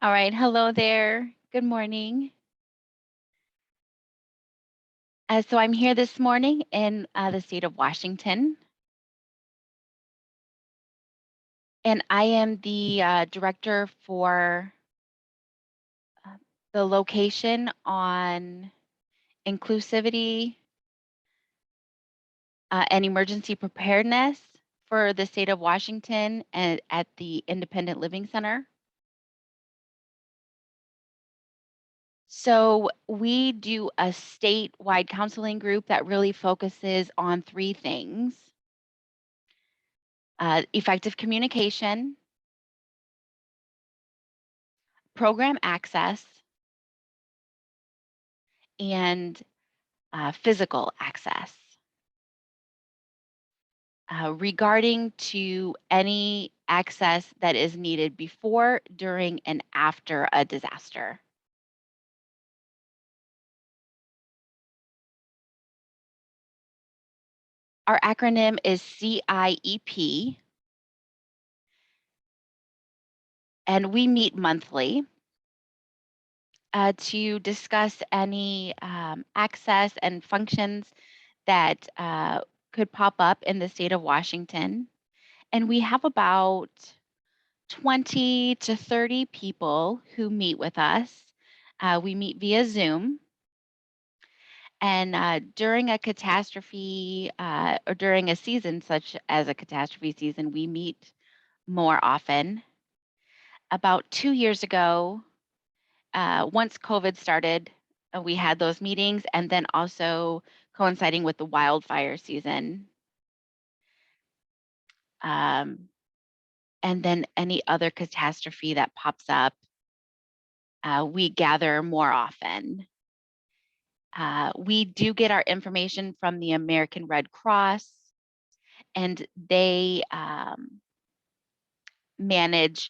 All right, hello there. Good morning. So I'm here this morning in the state of Washington, and I am the director for uh, the location on inclusivity and emergency preparedness for the state of Washington and at the Independent Living Center. So we do a statewide counseling group that really focuses on three things: effective communication, program access, and physical access. Regarding to any access that is needed before, during, and after a disaster. Our acronym is CIEP, and we meet monthly to discuss any access and functions that could pop up in the state of Washington. And we have about 20 to 30 people who meet with us. We meet via Zoom. And during a catastrophe or during a season such as a catastrophe season, we meet more often. About 2 years ago, once COVID started, we had those meetings, and then also coinciding with the wildfire season. Um, and then any other catastrophe that pops up, we gather more often. We do get our information from the American Red Cross, and they manage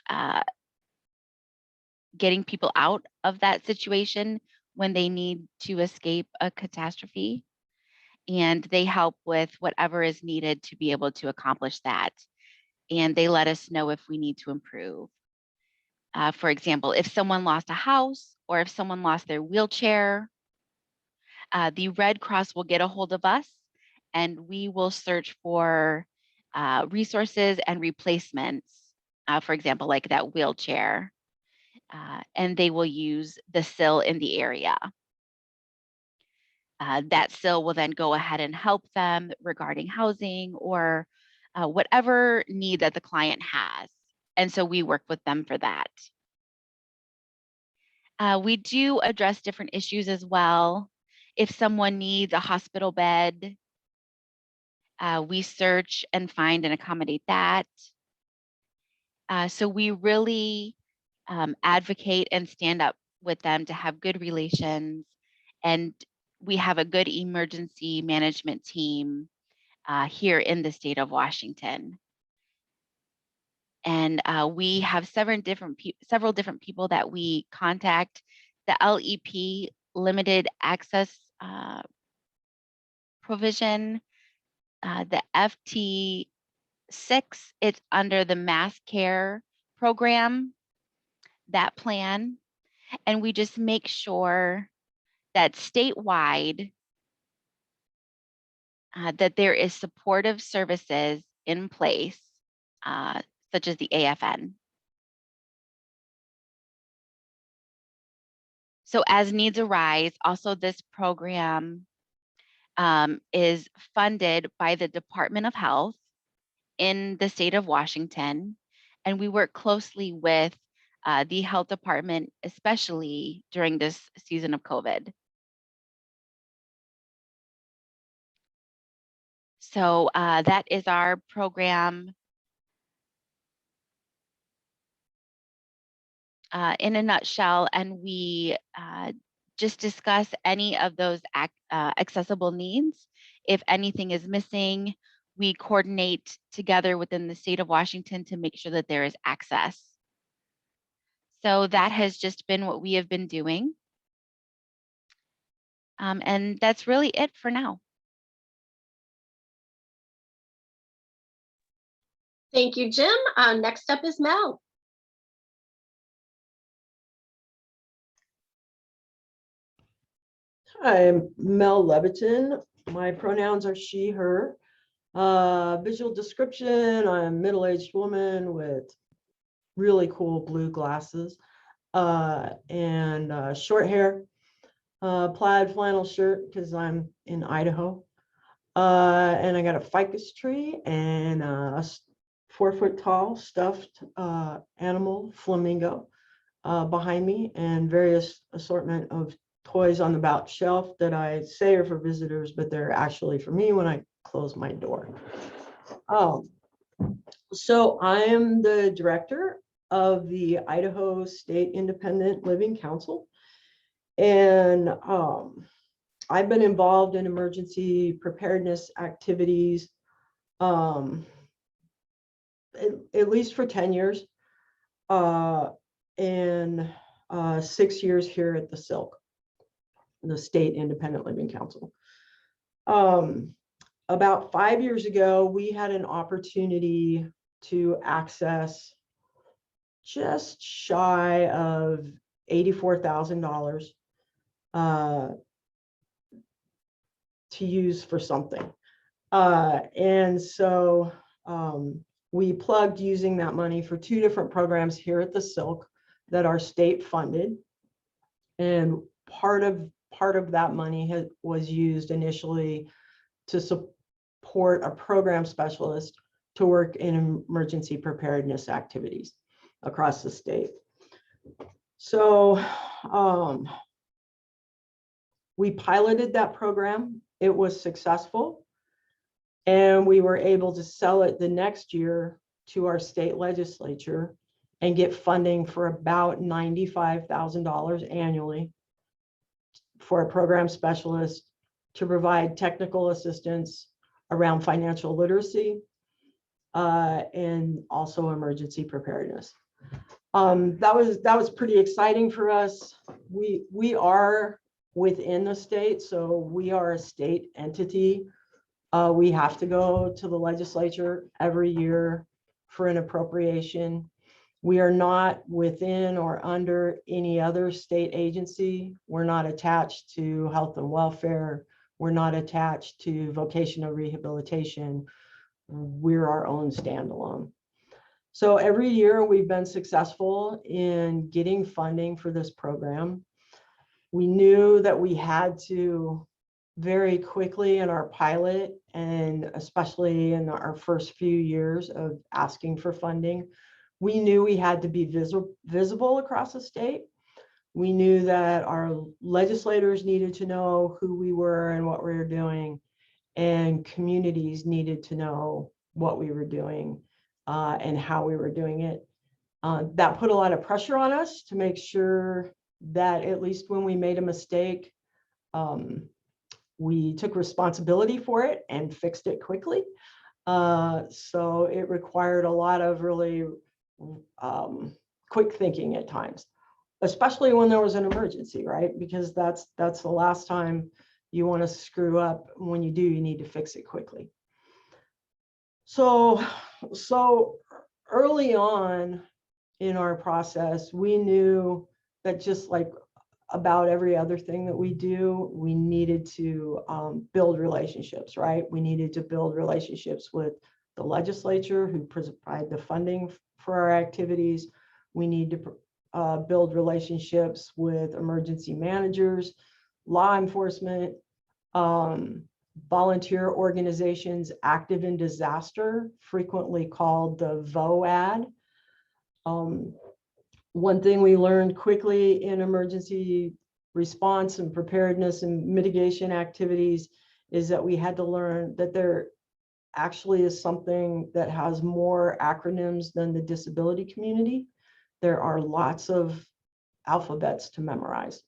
getting people out of that situation when they need to escape a catastrophe. And they help with whatever is needed to be able to accomplish that. And they let us know if we need to improve. For example, if someone lost a house or if someone lost their wheelchair, the Red Cross will get a hold of us and we will search for resources and replacements, for example, like that wheelchair, and they will use the SIL in the area. That SIL will then go ahead and help them regarding housing or whatever need that the client has. And so we work with them for that. We do address different issues as well. If someone needs a hospital bed, we search and find and accommodate that. So we really advocate and stand up with them to have good relations. And we have a good emergency management team here in the state of Washington. And we have several different people that we contact. The LEP, limited access provision, the FT6, it's under the mass care program, that plan. And we just make sure that statewide that there is supportive services in place, such as the AFN. So as needs arise, also this program is funded by the Department of Health in the state of Washington, and we work closely with the health department, especially during this season of COVID. So that is our program in a nutshell, and we just discuss any of those accessible needs. If anything is missing, we coordinate together within the state of Washington to make sure that there is access. So that has just been what we have been doing. And that's really it for now. Thank you, Jim. Next up is Mel. I'm Mel Leviton. My pronouns are she, her. Visual description, I'm a middle-aged woman with really cool blue glasses and short hair, plaid flannel shirt because I'm in Idaho. And I got a ficus tree and a 4-foot tall stuffed animal flamingo behind me, and various assortment of toys on the back shelf that I say are for visitors, but they're actually for me when I close my door. So I am the director of the Idaho State Independent Living Council. And I've been involved in emergency preparedness activities at least for 10 years and 6 years here at the SILC, the State Independent Living Council. About 5 years ago, we had an opportunity to access just shy of $84,000 to use for something. And so we plugged using that money for 2 different programs here at the SILC that are state funded. And part of that money was used initially to support a program specialist to work in emergency preparedness activities across the state. So we piloted that program. It was successful, and we were able to sell it the next year to our state legislature and get funding for about $95,000 annually for a program specialist to provide technical assistance around financial literacy and also emergency preparedness. That was pretty exciting for us. We are within the state, so we are a state entity. We have to go to the legislature every year for an appropriation. We are not within or under any other state agency. We're not attached to health and welfare. We're not attached to vocational rehabilitation. We're our own standalone. So every year we've been successful in getting funding for this program. We knew that we had to very quickly in our pilot, and especially in our first few years of asking for funding, we knew we had to be visible across the state. We knew that our legislators needed to know who we were and what we were doing, and communities needed to know what we were doing and how we were doing it. That put a lot of pressure on us to make sure that at least when we made a mistake, we took responsibility for it and fixed it quickly. So it required a lot of really quick thinking at times, especially when there was an emergency, right? Because that's the last time you want to screw up. When you do, you need to fix it quickly. So early on in our process, we knew that just like about every other thing that we do, we needed to build relationships, right? We needed to build relationships with the legislature who provide the funding for our activities. We need to build relationships with emergency managers, law enforcement, volunteer organizations active in disaster, frequently called the VOAD. One thing we learned quickly in emergency response and preparedness and mitigation activities is that we had to learn that there actually is something that has more acronyms than the disability community. There are lots of alphabets to memorize.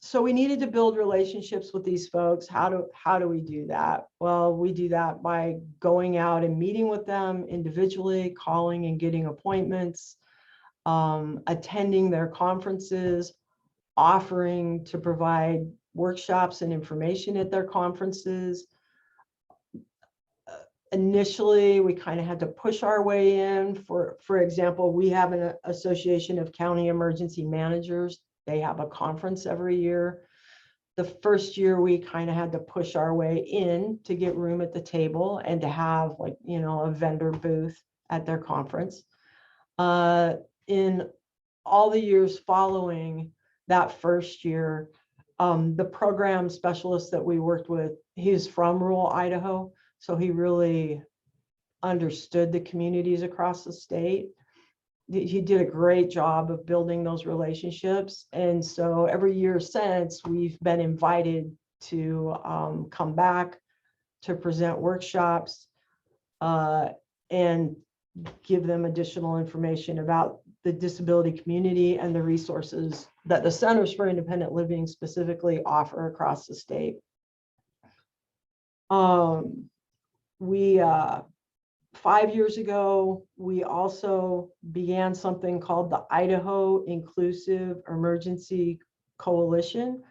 So we needed to build relationships with these folks. How do we do that? Well, we do that by going out and meeting with them individually, calling and getting appointments, attending their conferences, offering to provide workshops and information at their conferences, Initially, we kind of had to push our way in. For example, we have an Association of County Emergency Managers. They have a conference every year. The first year, we kind of had to push our way in to get room at the table and to have, like, you know, a vendor booth at their conference. In all the years following that first year, the program specialist that we worked with, he's from rural Idaho, so he really understood the communities across the state. He did a great job of building those relationships. And so every year since, we've been invited to come back to present workshops and give them additional information about the disability community and the resources that the Centers for Independent Living specifically offer across the state. We 5 years ago, we also began something called the Idaho Inclusive Emergency Coalition.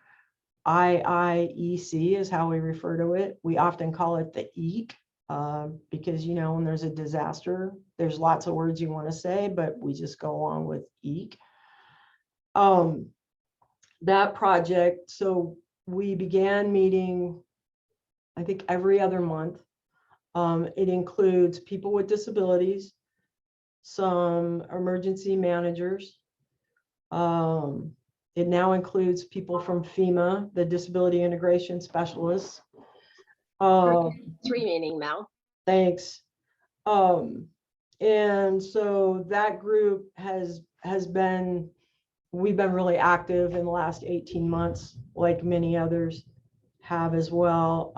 IIEC is how we refer to it. We often call it the EEC because, you know, when there's a disaster, there's lots of words you want to say, but we just go along with EEC. That project, so we began meeting, I think, every other month. It includes people with disabilities, some emergency managers. It now includes people from FEMA, the disability integration specialists. Three meaning, Mel. Thanks. And so that group has been, we've been really active in the last 18 months, like many others have as well.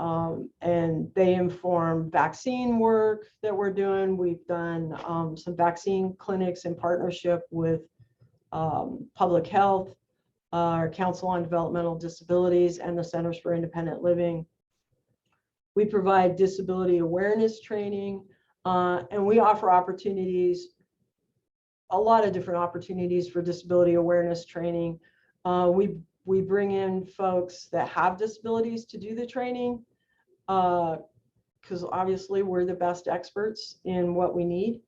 And they inform vaccine work that we're doing. We've done some vaccine clinics in partnership with public health, our Council on Developmental Disabilities, and the Centers for Independent Living. We provide disability awareness training, and we offer opportunities, a lot of different opportunities for disability awareness training. We bring in folks that have disabilities to do the training, because obviously we're the best experts in what we need.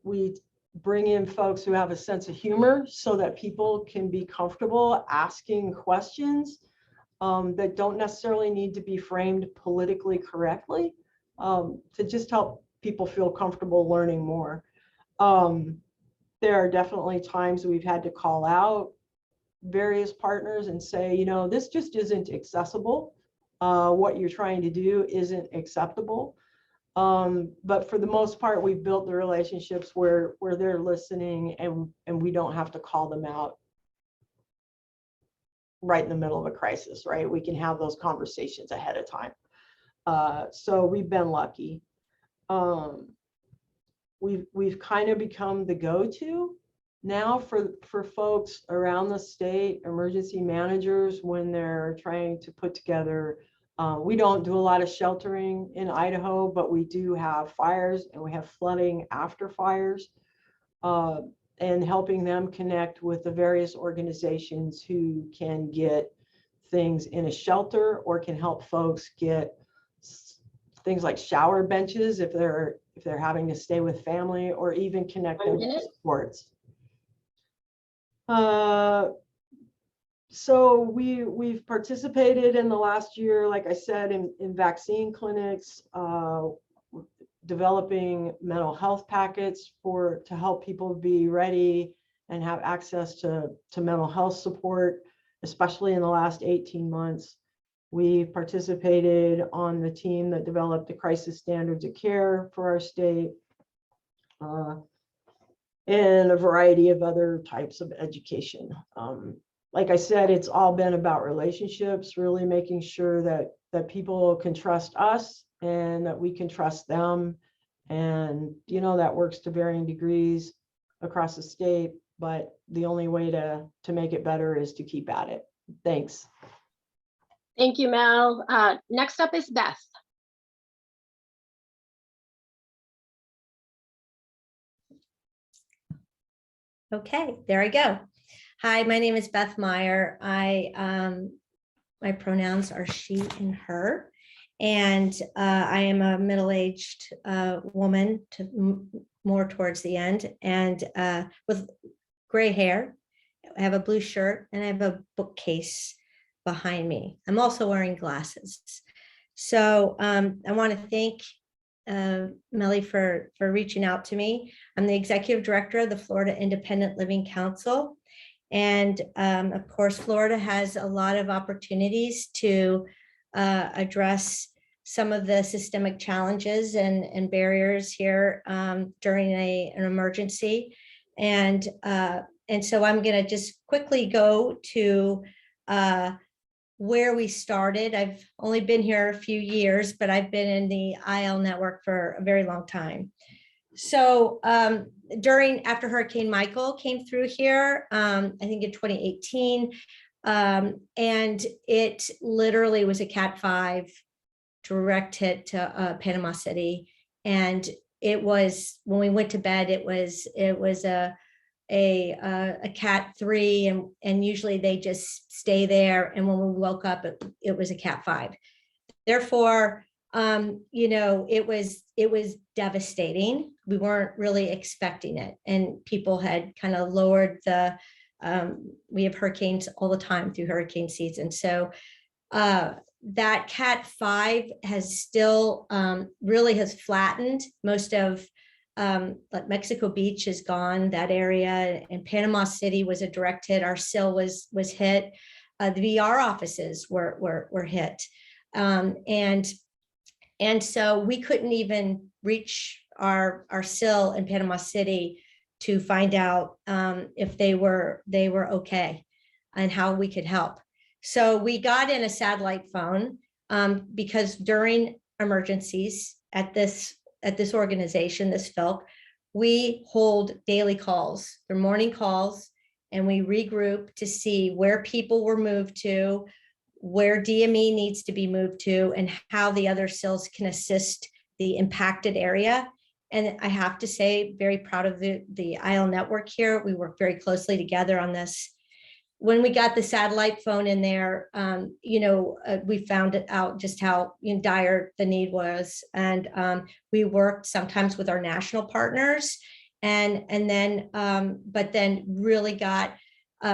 We bring in folks who have a sense of humor so that people can be comfortable asking questions that don't necessarily need to be framed politically correctly, to just help people feel comfortable learning more. There are definitely times we've had to call out various partners and say, you know, this just isn't accessible. What you're trying to do isn't acceptable. But for the most part, we've built the relationships where they're listening and we don't have to call them out right in the middle of a crisis, right? We can have those conversations ahead of time. So we've been lucky. We've kind of become the go-to now for folks around the state, emergency managers, when they're trying to put together. We don't do a lot of sheltering in Idaho, but we do have fires and we have flooding after fires, and helping them connect with the various organizations who can get things in a shelter or can help folks get things like shower benches if they're having to stay with family, or even connect them to supports. So we've participated in the last year, like I said, in vaccine clinics, developing mental health packets to help people be ready and have access to mental health support, especially in the last 18 months. We participated on the team that developed the crisis standards of care for our state, and a variety of other types of education. Like I said, it's all been about relationships, really making sure that people can trust us and that we can trust them. And, you know, that works to varying degrees across the state, but the only way to make it better is to keep at it. Thanks. Thank you, Mel. Next up is Beth. Okay, there I go. Hi, my name is Beth Meyer. My pronouns are she and her, And I am a middle-aged woman, more towards the end, and with gray hair. I have a blue shirt and I have a bookcase behind me. I'm also wearing glasses. So I want to thank Melly for reaching out to me. I'm the executive director of the Florida Independent Living Council. And of course, Florida has a lot of opportunities to address some of the systemic challenges and barriers here during an emergency. And so I'm going to just quickly go to where we started. I've only been here a few years, but I've been in the IL network for a very long time. So after Hurricane Michael came through here, I think in 2018, and it literally was a Cat 5 direct hit to Panama City. And it was, when we went to bed, it was a Cat 3, and usually they just stay there. And when we woke up, it was a Cat 5. Therefore, it was devastating. We weren't really expecting it, and people had kind of lowered we have hurricanes all the time through hurricane season. So that Cat 5 has still really has flattened. Most of like Mexico Beach is gone, that area, and Panama City was a direct hit. Our SIL was hit. The VR offices were hit. And so we couldn't even reach our SIL in Panama City to find out if they were okay and how we could help. So we got in a satellite phone because during emergencies at this organization, this SILC, we hold daily calls. They're morning calls, and we regroup to see where people were moved to, where DME needs to be moved to, and how the other SILs can assist the impacted area. And I have to say, very proud of the IL network here. We work very closely together on this. When we got the satellite phone in there, we found it out just how dire the need was. And we worked sometimes with our national partners, but then really got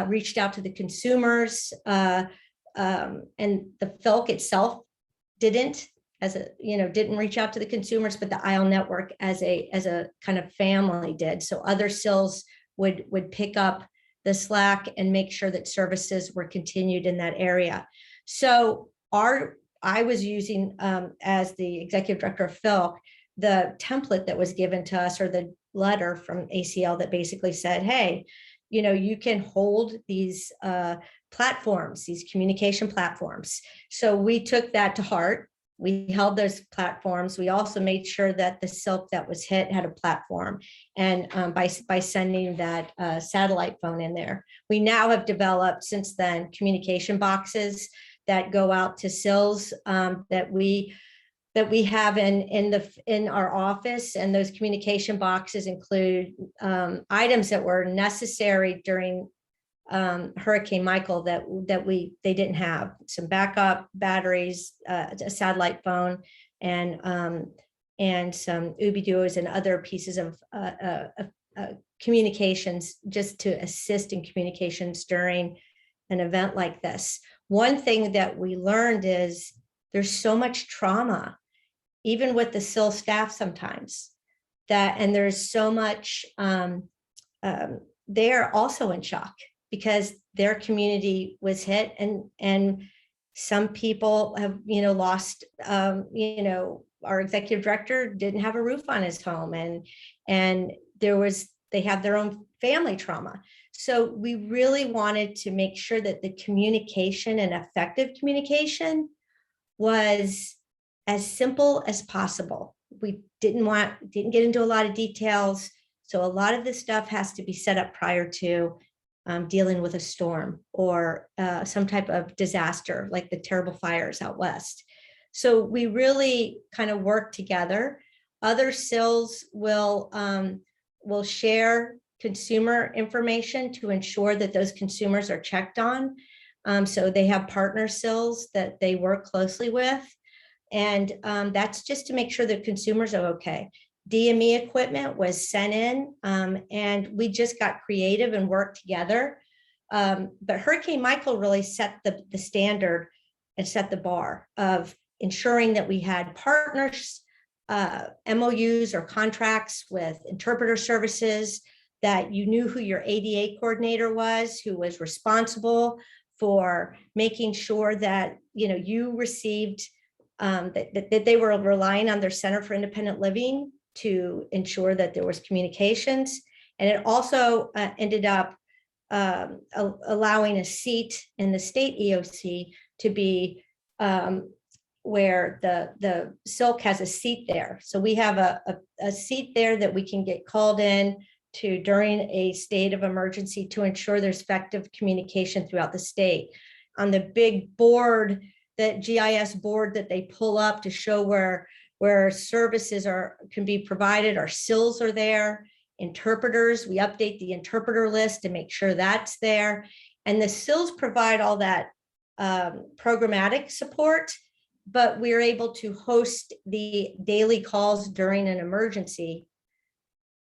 reached out to the consumers. And the FILC itself didn't reach out to the consumers, but the IL network as a kind of family did. So other SILs would pick up the slack and make sure that services were continued in that area. So I was using, as the executive director of FILC, the template that was given to us, or the letter from ACL that basically said, hey, you can hold these platforms, these communication platforms. So we took that to heart. We held those platforms. We also made sure that the SILC that was hit had a platform, and by sending that satellite phone in there. We now have developed since then communication boxes that go out to SILs that we have in our office, and those communication boxes include items that were necessary during Hurricane Michael that they didn't have: some backup batteries, a satellite phone, and some Ubiduos and other pieces of communications, just to assist in communications during an event like this. One thing that we learned is there's so much trauma, even with the SIL staff sometimes, and there's so much, they're also in shock because their community was hit, and some people have, lost, our executive director didn't have a roof on his home, and they have their own family trauma. So we really wanted to make sure that the communication and effective communication was as simple as possible. We didn't get into a lot of details. So a lot of this stuff has to be set up prior to dealing with a storm or some type of disaster, like the terrible fires out west. So we really kind of work together. Other SILs will share consumer information to ensure that those consumers are checked on. So they have partner SILs that they work closely with. And that's just to make sure that consumers are okay. DME equipment was sent in, and we just got creative and worked together. But Hurricane Michael really set the standard and set the bar of ensuring that we had partners, MOUs or contracts with interpreter services, that you knew who your ADA coordinator was, who was responsible for making sure that you received, that they were relying on their Center for Independent Living to ensure that there was communications. And it also ended up allowing a seat in the state EOC to be where the SILC has a seat there. So we have a seat there that we can get called in to during a state of emergency to ensure there's effective communication throughout the state. On the big board, that GIS board that they pull up to show where services can be provided, our SILs are there. Interpreters, we update the interpreter list to make sure that's there. And the SILs provide all that programmatic support, but we're able to host the daily calls during an emergency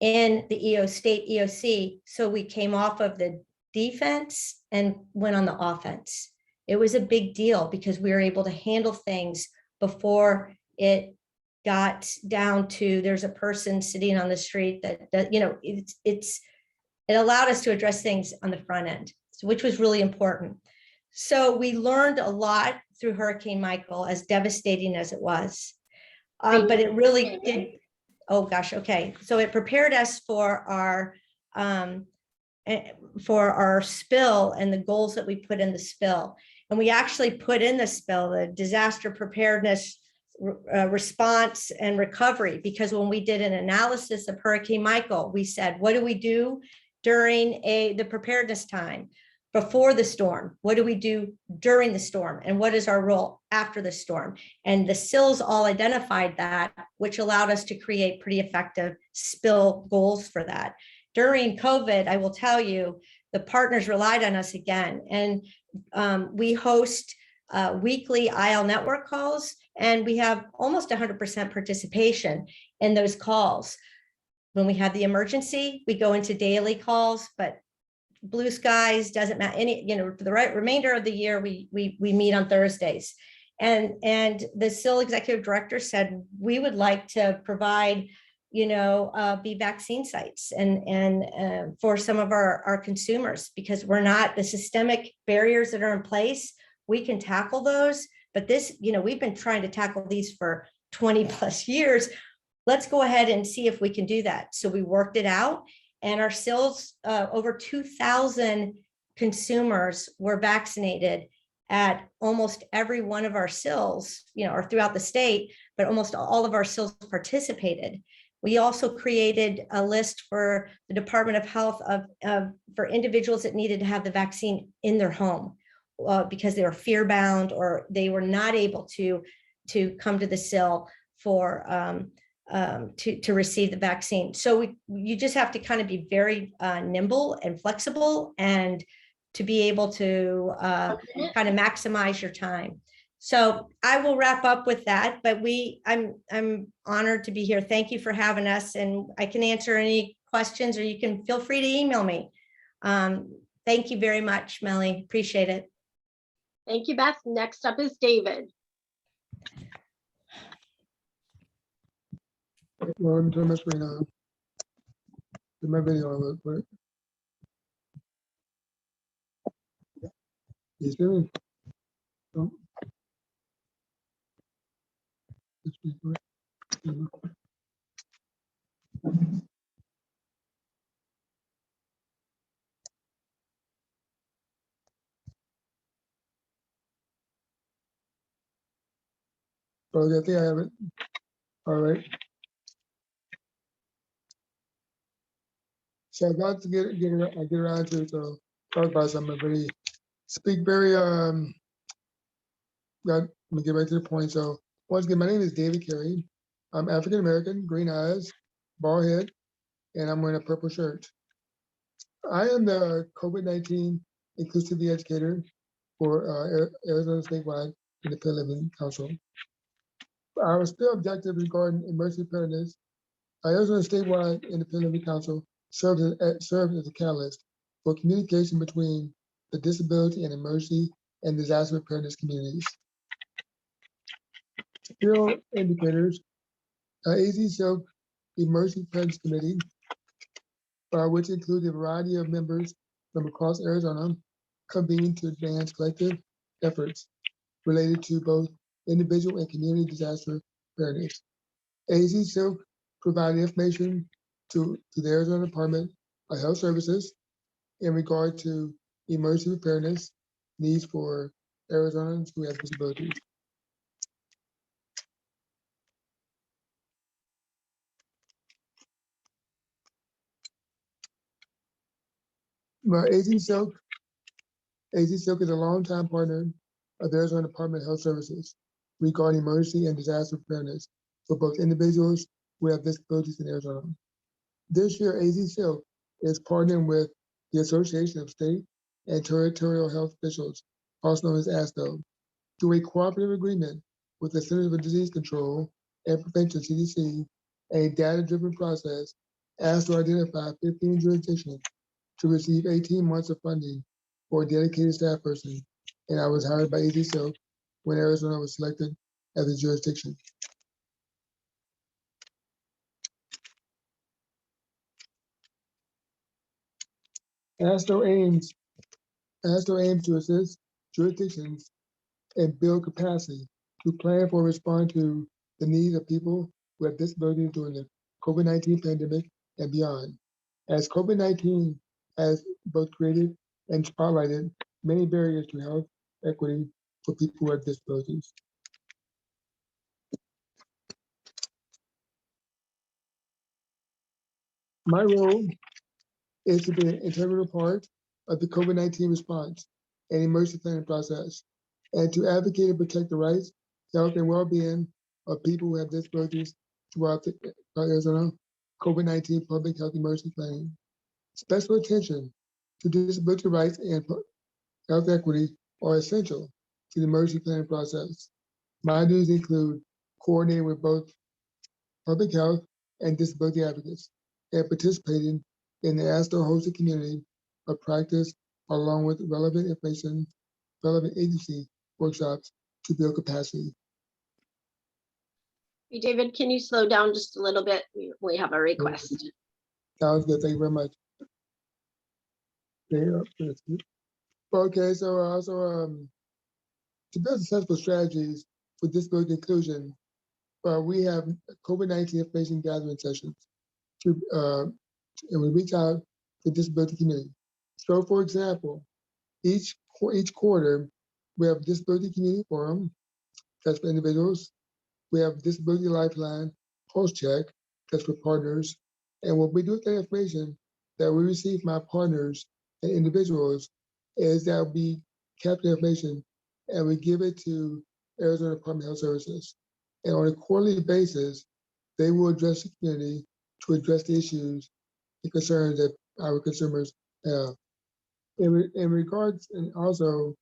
in the state EOC. So we came off of the defense and went on the offense. It was a big deal because we were able to handle things before it got down to there's a person sitting on the street that it allowed us to address things on the front end, which was really important. So we learned a lot through Hurricane Michael, as devastating as it was, but it really did. Oh gosh, okay. So it prepared us for our spill and the goals that we put in the spill. And we actually put in the spill the disaster preparedness, response and recovery, because when we did an analysis of Hurricane Michael, we said, what do we do during the preparedness time before the storm? What do we do during the storm? And what is our role after the storm? And the SILs all identified that, which allowed us to create pretty effective spill goals for that. During COVID, I will tell you, the partners relied on us again. And we host weekly IL network calls, and we have almost 100% participation in those calls. When we have the emergency, we go into daily calls, but blue skies doesn't matter. For the remainder of the year, we meet on Thursdays. And the SIL executive director said, we would like to provide be vaccine sites and for some of our consumers, because we're not the systemic barriers that are in place. We can tackle those, but we've been trying to tackle these for 20 plus years. Let's go ahead and see if we can do that. So we worked it out, and our SILs, over 2,000 consumers were vaccinated at almost every one of our SILs, or throughout the state, but almost all of our SILs participated. We also created a list for the Department of Health for individuals that needed to have the vaccine in their home because they were fear bound or they were not able to come to the SIL to receive the vaccine. So you just have to kind of be very nimble and flexible, and to be able to kind of maximize your time. So I will wrap up with that, but I'm honored to be here. Thank you for having us, and I can answer any questions, or you can feel free to email me. Thank you very much, Melly. Appreciate it. Thank you, Beth. Next up is David. Well, I'm doing my screen now. Do my video on it, right? You see me? No. Oh, I think I have it. All right. So I got to get around to it. So talk about something very let me get right to the point. So once again, my name is David Carey. I'm African American, green eyes, bald head, and I'm wearing a purple shirt. I am the COVID-19 inclusivity educator for Arizona Statewide Independent Living Council. Our still objective regarding emergency preparedness, Arizona Statewide Independent Review Council serves as a catalyst for communication between the disability and emergency and disaster preparedness communities. Still indicators, AZ-SILC Emergency Preparedness Committee, which includes a variety of members from across Arizona, convened to advance collective efforts related to both individual and community disaster preparedness. AZ-SILC provided information to the Arizona Department of Health Services in regard to emergency preparedness needs for Arizonans who have disabilities. AZ-SILC is a longtime partner of the Arizona Department of Health Services regarding emergency and disaster preparedness for both individuals who have disabilities in Arizona. This year, AZ-SILC is partnering with the Association of State and Territorial Health Officials, also known as ASTO, through a cooperative agreement with the Centers for Disease Control and Prevention, CDC, and a data-driven process. ASTO identified 15 jurisdictions to receive 18 months of funding for a dedicated staff person, and I was hired by AZ-SILC when Arizona was selected as a jurisdiction. ASTO aims to assist jurisdictions and build capacity to plan for and respond to the needs of people who have disabilities during the COVID-19 pandemic and beyond. As COVID-19 has both created and spotlighted many barriers to health equity for people who have disabilities. My role is to be an integral part of the COVID-19 response and emergency planning process, and to advocate and protect the rights, health, and well-being of people who have disabilities throughout the Arizona COVID-19 public health emergency planning. Special attention to disability rights and health equity are essential to the emergency planning process. My duties include coordinating with both public health and disability advocates and participating in the ASTO hosted community of practice along with relevant agency workshops to build capacity. Hey, David, can you slow down just a little bit? We have a request. Sounds good. Thank you very much. Okay, so to build successful strategies for disability inclusion, we have COVID-19 information gathering sessions and we reach out to the disability community. So, for example, each quarter, we have Disability Community Forum, that's for individuals. We have Disability Lifeline Pulse Check, that's for partners. And what we do with that information that we receive from our partners and individuals is that we capture information and we give it to Arizona Department of Health Services. And on a quarterly basis, they will address the community to address the issues and concerns that our consumers have. In regards, and also,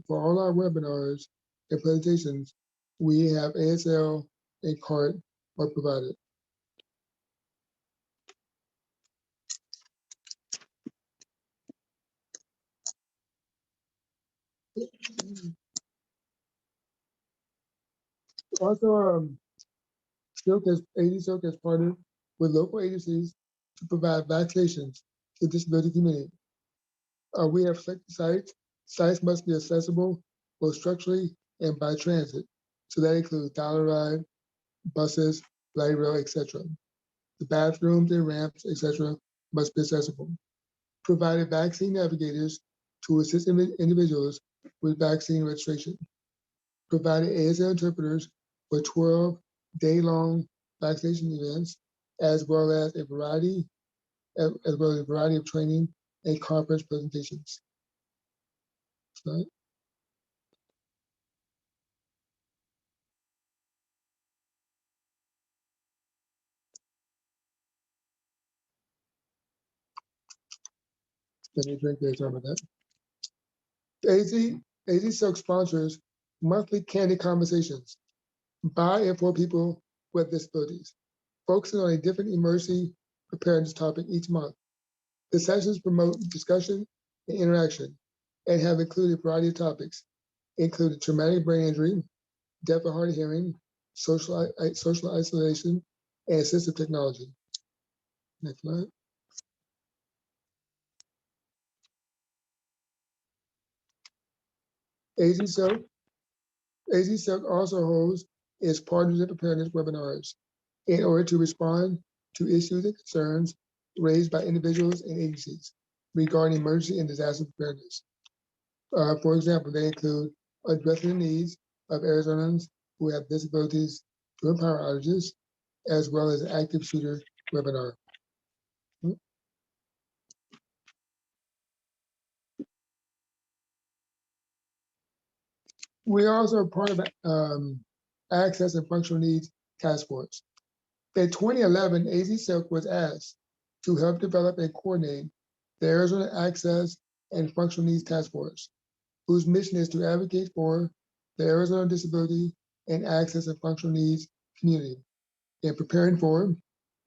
for all our webinars and presentations, we have ASL and CART are provided. Also, AZ-SILC has partnered with local agencies to provide vaccinations to the disability community. We have selected sites. Sites must be accessible both structurally and by transit. So that includes dollar ride, buses, light rail, etc. The bathrooms and ramps, etc. must be accessible. Provided vaccine navigators to assist individuals with vaccine registration. Provided ASL interpreters for 12 day-long vaccination events, as well as a variety of training and conference presentations. Right. Let me drink there, sorry about that. AZ-SILC sponsors monthly candid conversations by and for people with disabilities, focusing on a different emergency preparedness topic each month. The sessions promote discussion and interaction and have included a variety of topics, including traumatic brain injury, deaf or hard of hearing, social isolation, and assistive technology. Next slide. AZ SILC also holds its Partners in Preparedness webinars in order to respond to issues and concerns raised by individuals and agencies regarding emergency and disaster preparedness. For example, they include addressing the needs of Arizonans who have disabilities during power outages, as well as an active shooter webinar. We are also part of Access and Functional Needs Task Force. In 2011, AZ SILC was asked to help develop and coordinate the Arizona Access and Functional Needs Task Force, whose mission is to advocate for the Arizona disability and access and functional needs community in preparing for,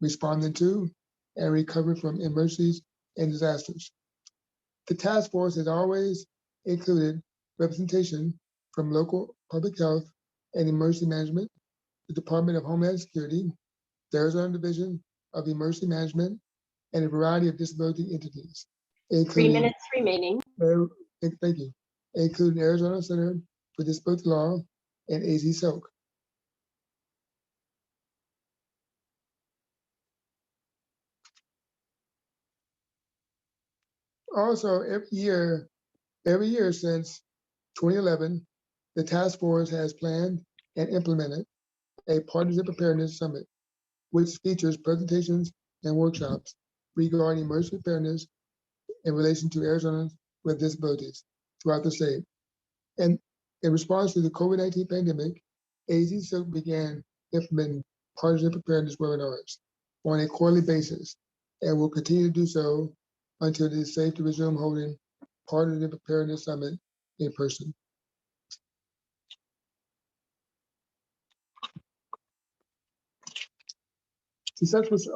responding to, and recovering from emergencies and disasters. The task force has always included representation from local public health and emergency management, the Department of Homeland Security, the Arizona Division of Emergency Management, and a variety of disability entities, 3 minutes remaining. Thank you, including Arizona Center for Disability Law and AZ SILC. Also, every year since 2011, the task force has planned and implemented a Partners in Preparedness Summit, which features presentations and workshops regarding emergency preparedness in relation to Arizonans with disabilities throughout the state. And in response to the COVID-19 pandemic, AZ SILC began implementing Partners in Preparedness webinars on a quarterly basis and will continue to do so until it is safe to resume holding Partners in Preparedness Summit in person.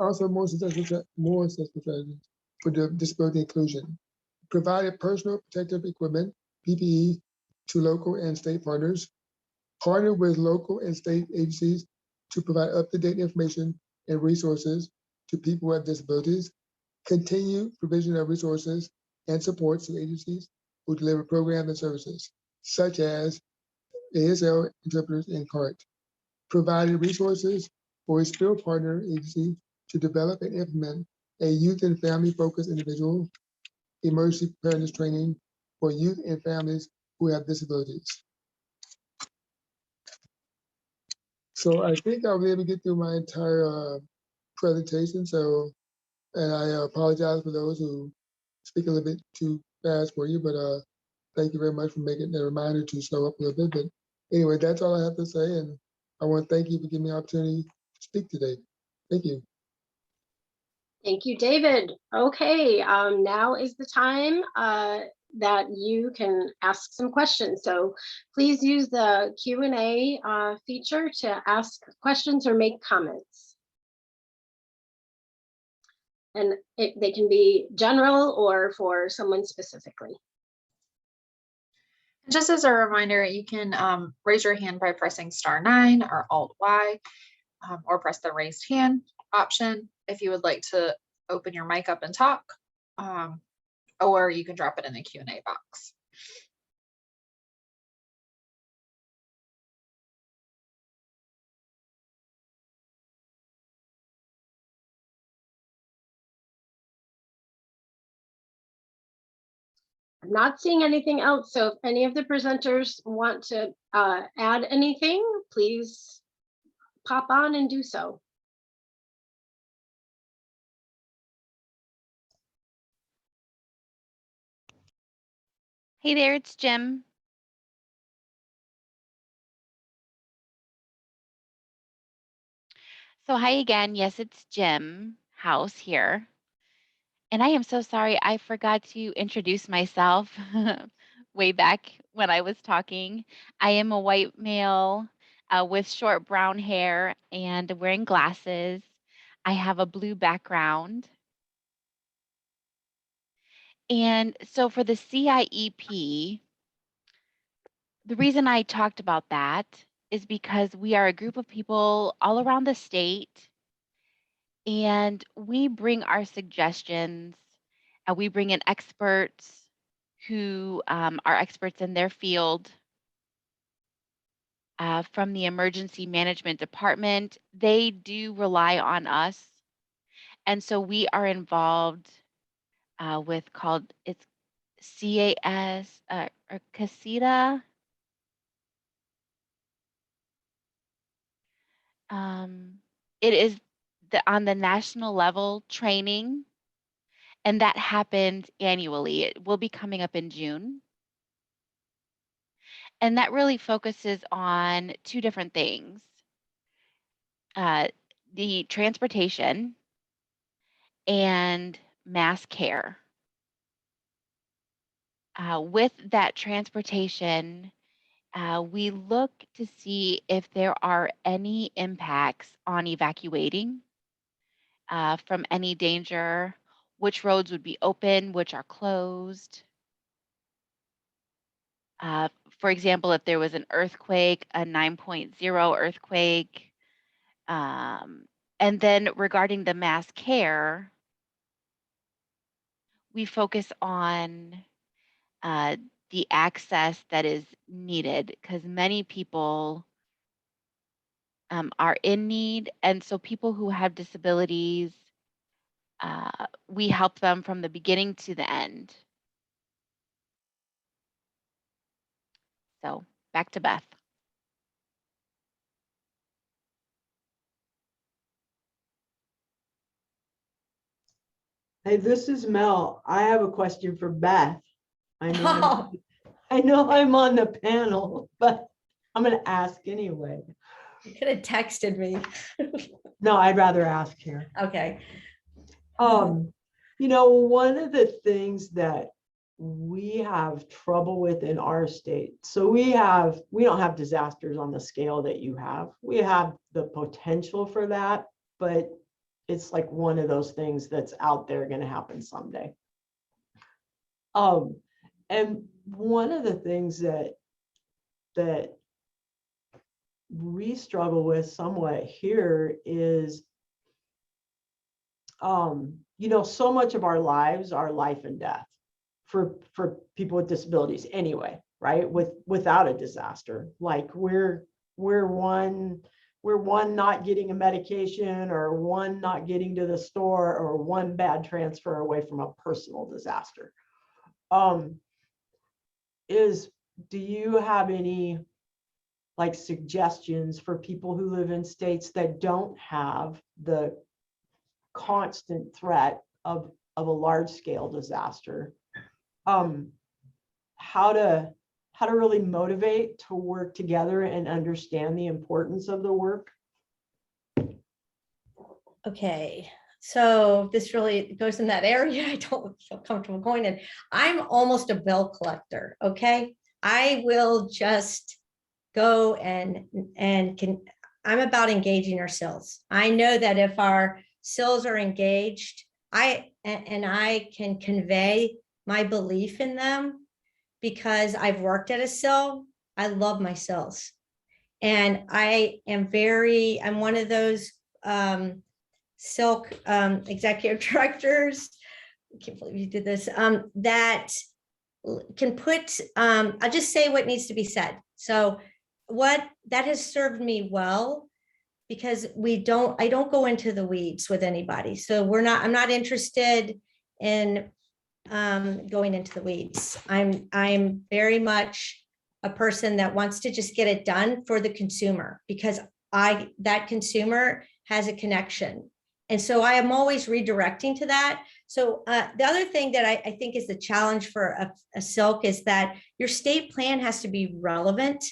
Also more successful strategies for disability inclusion. Provided personal protective equipment, PPE, to local and state partners. Partner with local and state agencies to provide up-to-date information and resources to people with disabilities. Continue provision of resources and supports to agencies who deliver programs and services, such as ASL interpreters in CART. Provided resources for a skilled partner agency to develop and implement a youth and family-focused individual emergency preparedness training for youth and families who have disabilities. So I think I was able to get through my entire presentation. So, and I apologize for those who speak a little bit too fast for you, but thank you very much for making a reminder to slow up a little bit. But anyway, that's all I have to say. And I want to thank you for giving me the opportunity to speak today. Thank you. Thank you, David. Okay, now is the time that you can ask some questions. So please use the Q&A feature to ask questions or make comments. And they can be general or for someone specifically. Just as a reminder, you can raise your hand by pressing *9 or Alt-Y, or press the raised hand option if you would like to open your mic up and talk, or you can drop it in the Q&A box. I'm not seeing anything else, so if any of the presenters want to add anything, please pop on and do so. Hey there, it's Jim. So hi again. Yes, it's Jim House here. And I am so sorry, I forgot to introduce myself way back when I was talking. I am a white male with short brown hair and wearing glasses. I have a blue background. And so for the CIEP, the reason I talked about that is because we are a group of people all around the state, and we bring our suggestions. We bring in experts who are experts in their field. From the emergency management department, they do rely on us. And so we are involved with it's CAS or CASITA. It is on the national level training, and that happens annually. It will be coming up in June. And that really focuses on two different things. The transportation and mass care. With that transportation, we look to see if there are any impacts on evacuating from any danger, which roads would be open, which are closed. For example, if there was an earthquake, a 9.0 earthquake, and then regarding the mass care, we focus on the access that is needed because many people are in need. And so people who have disabilities, we help them from the beginning to the end. So back to Beth. Hey, this is Mel. I have a question for Beth. I know, Oh, I know I'm on the panel, but I'm going to ask anyway. you could have texted me. No, I'd rather ask here. Okay. You know, one of the things that we have trouble with in our state, so we don't have disasters on the scale that you have. We have the potential for that, but it's like one of those things that's out there going to happen someday. And one of the things that we struggle with somewhat here is, you know, so much of our lives are life and death for people with disabilities anyway, right? Without a disaster, like we're one not getting a medication, or one not getting to the store, or one bad transfer away from a personal disaster. Do you have any like suggestions for people who live in states that don't have the constant threat of a large scale disaster, how to really motivate to work together and understand the importance of the work? Okay, so this really goes in that area I don't feel comfortable going in. I'm almost a bill collector, okay? I will just go and I'm about engaging our SILs. I know that if our SILs are engaged, I can convey my belief in them because I've worked at a SIL. I love my SILs. And I'm one of those SILC executive directors. I can't believe you did this. That can put, I'll just say what needs to be said. So that has served me well, because I don't go into the weeds with anybody. So I'm not interested in going into the weeds. I'm very much a person that wants to just get it done for the consumer, because that consumer has a connection. And so I am always redirecting to that. So the other thing that I think is the challenge for a SILC is that your state plan has to be relevant.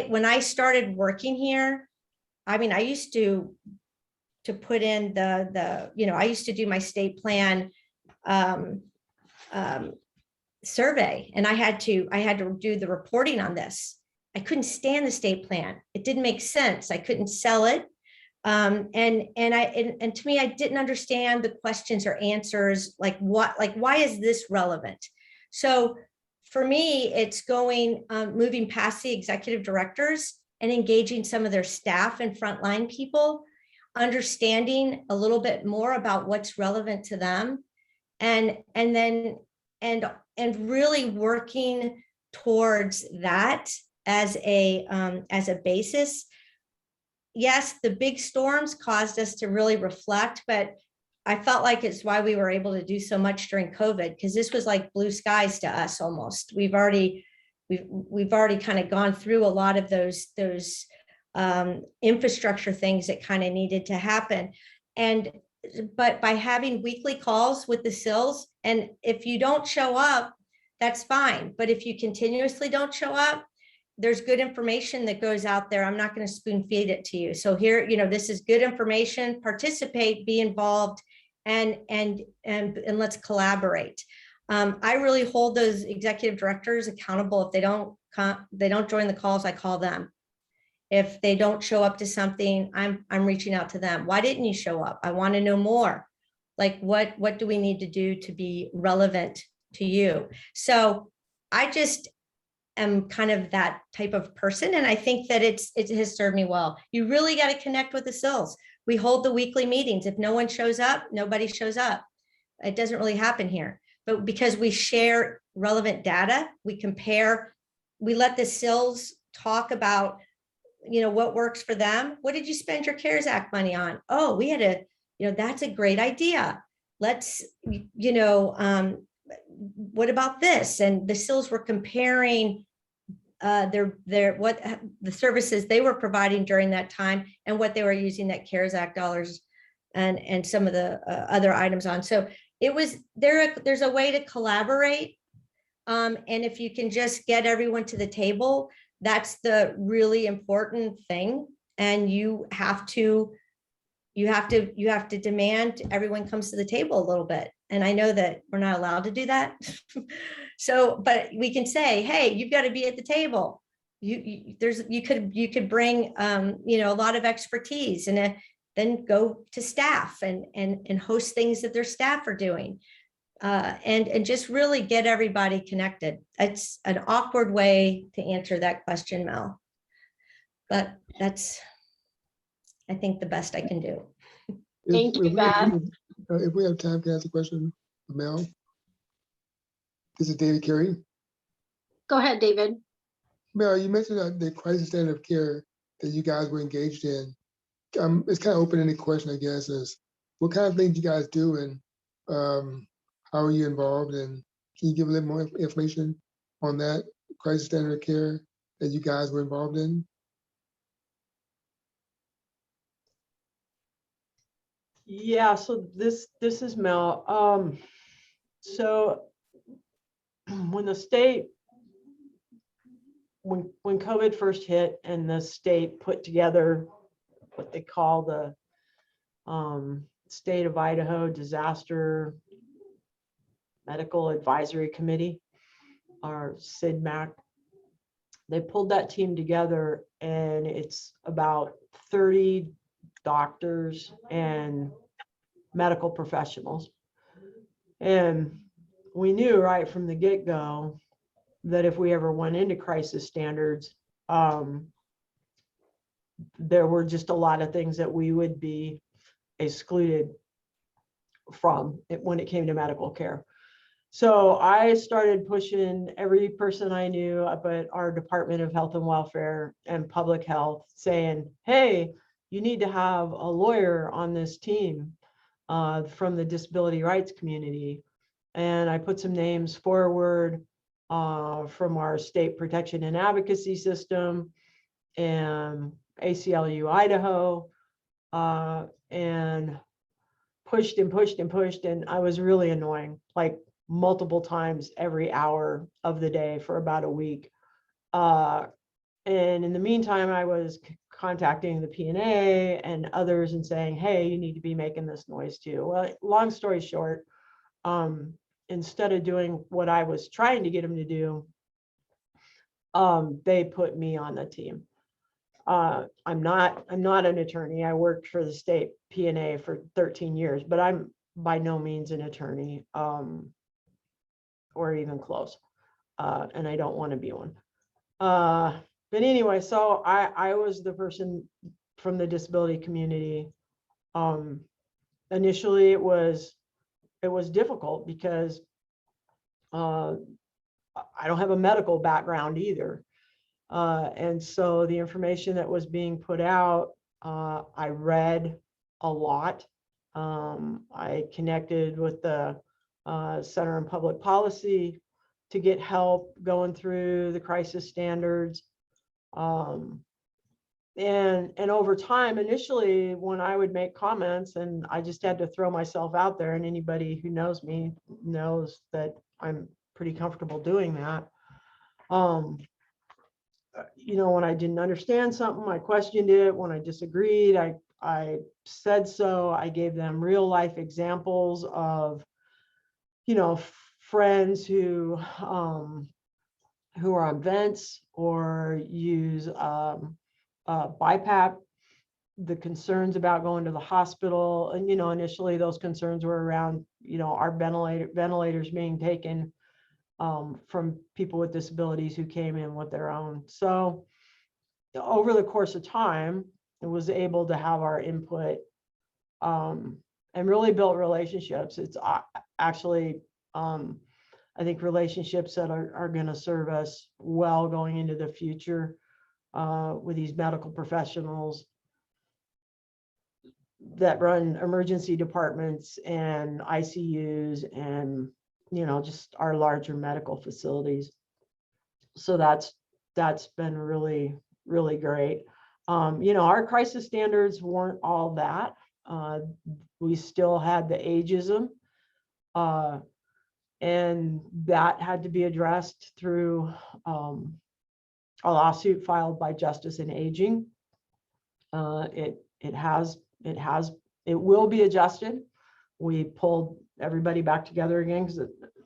When I started working here, I mean, I used to put in I used to do my state plan survey, and I had to do the reporting on this. I couldn't stand the state plan. It didn't make sense. I couldn't sell it. And to me, I didn't understand the questions or answers, like why is this relevant? So for me, it's going, moving past the executive directors and engaging some of their staff and frontline people, understanding a little bit more about what's relevant to them, and really working towards that as a basis. Yes, the big storms caused us to really reflect, but I felt like it's why we were able to do so much during COVID, because this was like blue skies to us almost. We've already kind of gone through a lot of those infrastructure things that kind of needed to happen. But by having weekly calls with the SILs, and if you don't show up, that's fine. But if you continuously don't show up, there's good information that goes out there. I'm not going to spoon feed it to you. So here, this is good information. Participate, be involved, and let's collaborate. I really hold those executive directors accountable. If they don't join the calls, I call them. If they don't show up to something, I'm reaching out to them. Why didn't you show up? I want to know more. Like what do we need to do to be relevant to you? So I just am kind of that type of person. And I think that it has served me well. You really got to connect with the SILs. We hold the weekly meetings. If no one shows up, nobody shows up. It doesn't really happen here. But because we share relevant data, we compare, we let the SILs talk about, what works for them. What did you spend your CARES Act money on? Oh, we had that's a great idea. Let's, what about this? And the SILs were comparing what the services they were providing during that time and what they were using that CARES Act dollars and some of the other items on. So it was there's a way to collaborate. And if you can just get everyone to the table, that's the really important thing. And you have to demand everyone comes to the table a little bit. And I know that we're not allowed to do that. So, but we can say, hey, you've got to be at the table. You could bring a lot of expertise, and then go to staff and host things that their staff are doing. And just really get everybody connected. It's an awkward way to answer that question, Mel, but that's, I think, the best I can do. Thank you, Beth. If we have time, can I ask a question of Mel? This is David Carey. Go ahead, David. Mel, you mentioned the crisis standard of care that you guys were engaged in. It's kind of open-ended question, I guess, is what kind of things you guys do, and how are you involved? And can you give a little more information on that crisis standard of care that you guys were involved in? Yeah, so this is Mel. So when the state, when COVID first hit and the state put together what they call the State of Idaho Disaster Medical Advisory Committee, or SIDMAC, they pulled that team together, and it's about 30 doctors and medical professionals. And we knew right from the get-go that if we ever went into crisis standards, there were just a lot of things that we would be excluded from when it came to medical care. So I started pushing every person I knew up at our Department of Health and Welfare and Public Health, saying, hey, you need to have a lawyer on this team from the disability rights community. And I put some names forward from our state protection and advocacy system and ACLU Idaho, and pushed and pushed and pushed. And I was really annoying, like multiple times every hour of the day for about a week. And in the meantime, I was contacting the P&A and others and saying, hey, you need to be making this noise too. Well, long story short, instead of doing what I was trying to get them to do, they put me on the team. I'm not an attorney. I worked for the state P&A for 13 years, but I'm by no means an attorney, or even close. And I don't want to be one. But anyway, so I was the person from the disability community. Initially it was difficult because I don't have a medical background either. And so the information that was being put out, I read a lot. I connected with the Center on Public Policy to get help going through the crisis standards. And over time, initially, when I would make comments, and I just had to throw myself out there, and anybody who knows me knows that I'm pretty comfortable doing that. You know, when I didn't understand something, I questioned it. When I disagreed, I said so. I gave them real life examples of, you know, friends who are on vents or use BiPAP, the concerns about going to the hospital. And, you know, initially those concerns were around, you know, our ventilators being taken from people with disabilities who came in with their own. So over the course of time, it was able to have our input and really build relationships. It's actually, I think, relationships that are going to serve us well going into the future with these medical professionals that run emergency departments and ICUs and, you know, just our larger medical facilities. So that's been really, really great. You know, our crisis standards weren't all that. We still had the ageism, and that had to be addressed through a lawsuit filed by Justice in Aging. It will be adjusted. We pulled everybody back together again because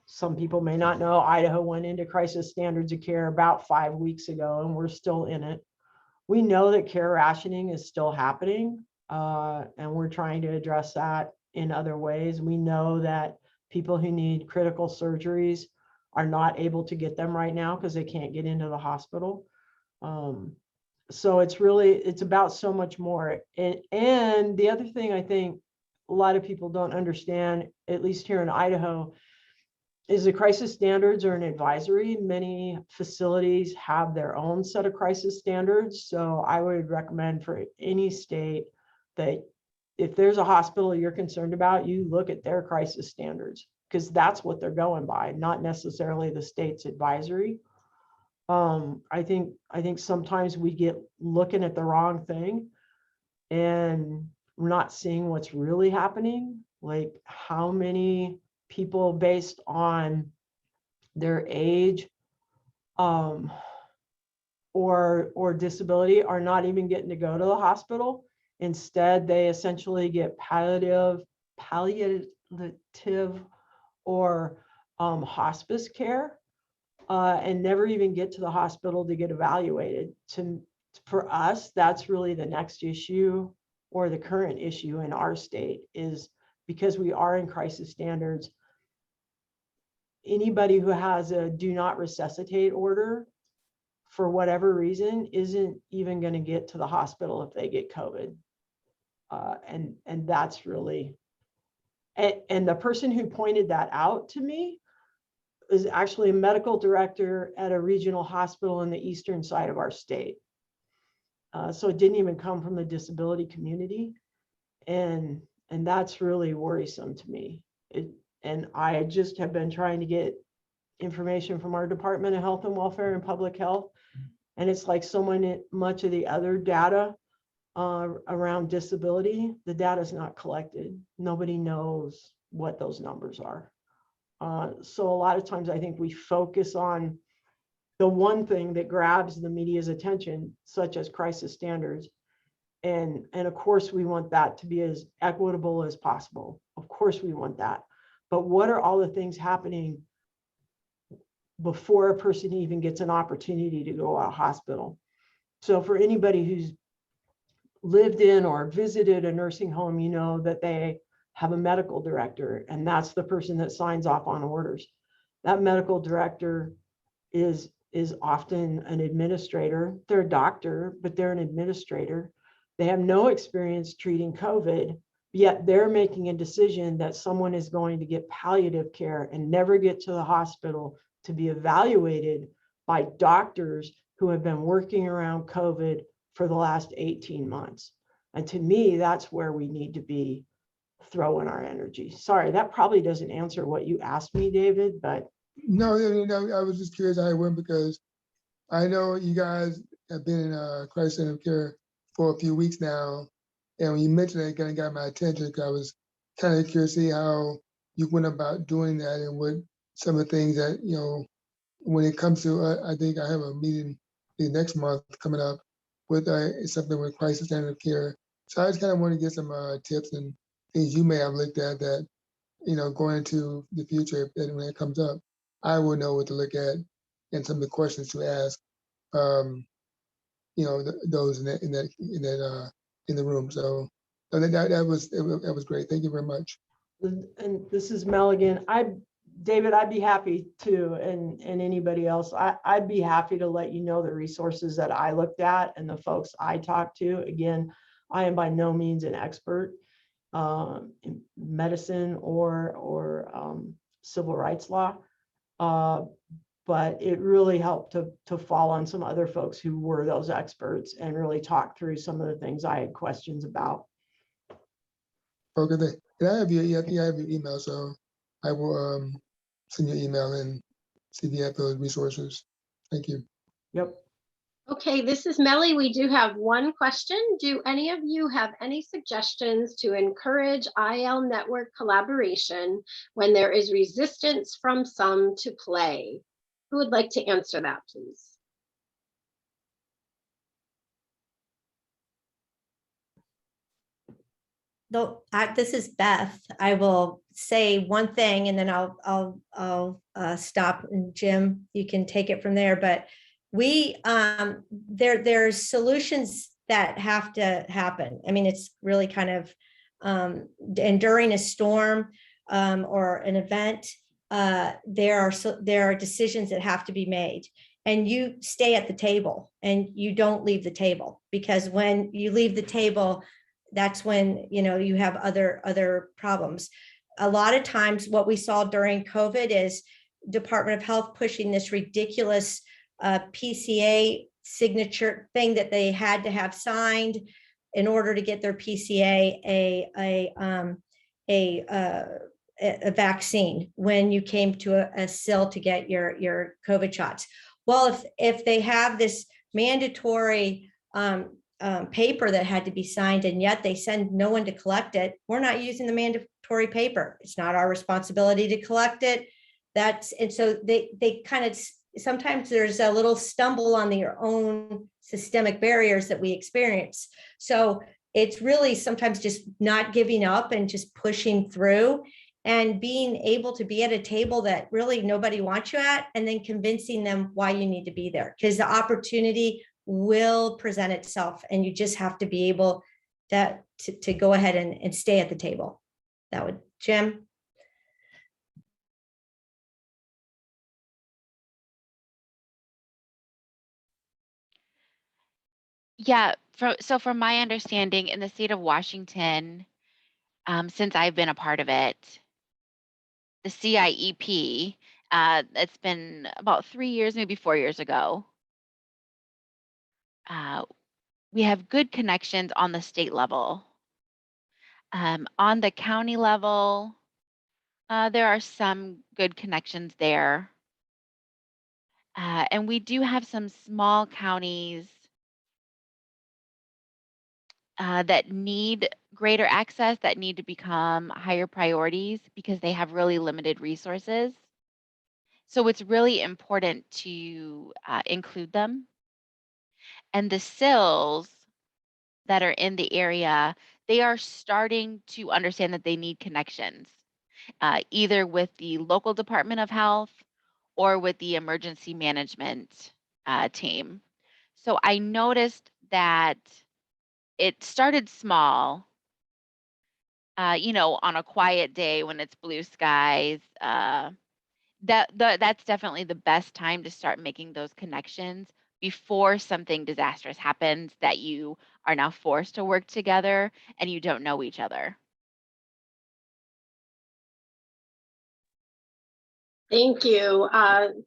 some people may not know, Idaho went into crisis standards of care about 5 weeks ago, and we're still in it. We know that care rationing is still happening, and we're trying to address that in other ways. We know that people who need critical surgeries are not able to get them right now because they can't get into the hospital. So it's about so much more. And the other thing I think a lot of people don't understand, at least here in Idaho, is the crisis standards are an advisory. Many facilities have their own set of crisis standards. So I would recommend for any state that if there's a hospital you're concerned about, you look at their crisis standards, because that's what they're going by, not necessarily the state's advisory. I think sometimes we get looking at the wrong thing and we're not seeing what's really happening, like how many people based on their age or disability are not even getting to go to the hospital. Instead, they essentially get palliative or hospice care and never even get to the hospital to get evaluated. For us, that's really the next issue, or the current issue in our state, is because we are in crisis standards. Anybody who has a do not resuscitate order for whatever reason isn't even going to get to the hospital if they get COVID. And that's really, and the person who pointed that out to me is actually a medical director at a regional hospital in the eastern side of our state. So it didn't even come from the disability community. And that's really worrisome to me. And I just have been trying to get information from our Department of Health and Welfare and Public Health. And it's like so much of the other data around disability, the data is not collected. Nobody knows what those numbers are. So a lot of times I think we focus on the one thing that grabs the media's attention, such as crisis standards. And of course, we want that to be as equitable as possible. Of course, we want that. But what are all the things happening before a person even gets an opportunity to go out hospital. So for anybody who's lived in or visited a nursing home, you know that they have a medical director, and that's the person that signs off on orders. That medical director is often an administrator. They're a doctor, but they're an administrator. They have no experience treating COVID, yet they're making a decision that someone is going to get palliative care and never get to the hospital to be evaluated by doctors who have been working around COVID for the last 18 months. And to me, that's where we need to be throwing our energy. Sorry, that probably doesn't answer what you asked me, David, but. No, I was just curious how it went because I know you guys have been in a crisis center of care for a few weeks now. And when you mentioned it, it kind of got my attention because I was kind of curious to see how you went about doing that and what some of the things that, when it comes to, I think I have a meeting next month coming up with something with crisis center of care. So I just kind of want to get some tips and things you may have looked at that, going into the future, and when it comes up, I will know what to look at and some of the questions to ask. Those in the room. So that was great. Thank you very much. And this is Mel again. David, I'd be happy to, and anybody else, I'd be happy to let you know the resources that I looked at and the folks I talked to. Again, I am by no means an expert in medicine or civil rights law, but it really helped to fall on some other folks who were those experts and really talk through some of the things I had questions about. Okay, and I have your email, so I will send you an email and see if you have those resources. Thank you. Yep. Okay, this is Melly. We do have one question. Do any of you have any suggestions to encourage IL network collaboration when there is resistance from some to play? Who would like to answer that, please? This is Beth. I will say one thing and then I'll stop, and Jim, you can take it from there. But there's solutions that have to happen. I mean, it's really kind of and during a storm or an event, there are decisions that have to be made, and you stay at the table and you don't leave the table, because when you leave the table, that's when you have other problems. A lot of times what we saw during COVID is Department of Health pushing this ridiculous PCA signature thing that they had to have signed in order to get their PCA a vaccine when you came to a SIL to get your COVID shots. Well, if they have this mandatory paper that had to be signed, and yet they send no one to collect it, we're not using the mandatory paper. It's not our responsibility to collect it. And so they kind of, sometimes there's a little stumble on their own systemic barriers that we experience. So it's really sometimes just not giving up and just pushing through and being able to be at a table that really nobody wants you at, and then convincing them why you need to be there, because the opportunity will present itself, and you just have to be able to go ahead and stay at the table. That would, Jim? Yeah, so from my understanding, in the state of Washington, since I've been a part of it, the CIEP, it's been about 3 years, maybe 4 years ago. We have good connections on the state level. On the county level, there are some good connections there. And we do have some small counties that need greater access, that need to become higher priorities because they have really limited resources. So it's really important to include them. And the SILs that are in the area, they are starting to understand that they need connections, either with the local Department of Health or with the emergency management team. So I noticed that it started small, on a quiet day when it's blue skies. That's definitely the best time to start making those connections before something disastrous happens that you are now forced to work together and you don't know each other. Thank you.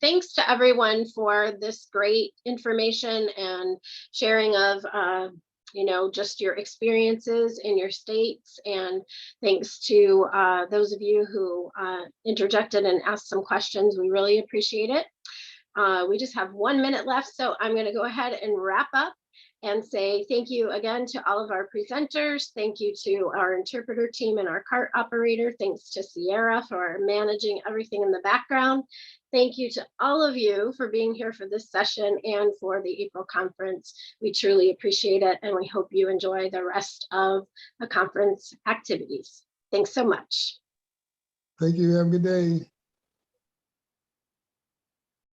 Thanks to everyone for this great information and sharing of, just your experiences in your states. And thanks to those of you who interjected and asked some questions. We really appreciate it. We just have 1 minute left, so I'm going to go ahead and wrap up and say thank you again to all of our presenters. Thank you to our interpreter team and our cart operator. Thanks to Sierra for managing everything in the background. Thank you to all of you for being here for this session and for the April conference. We truly appreciate it, and we hope you enjoy the rest of the conference activities. Thanks so much. Thank you. Have a good day.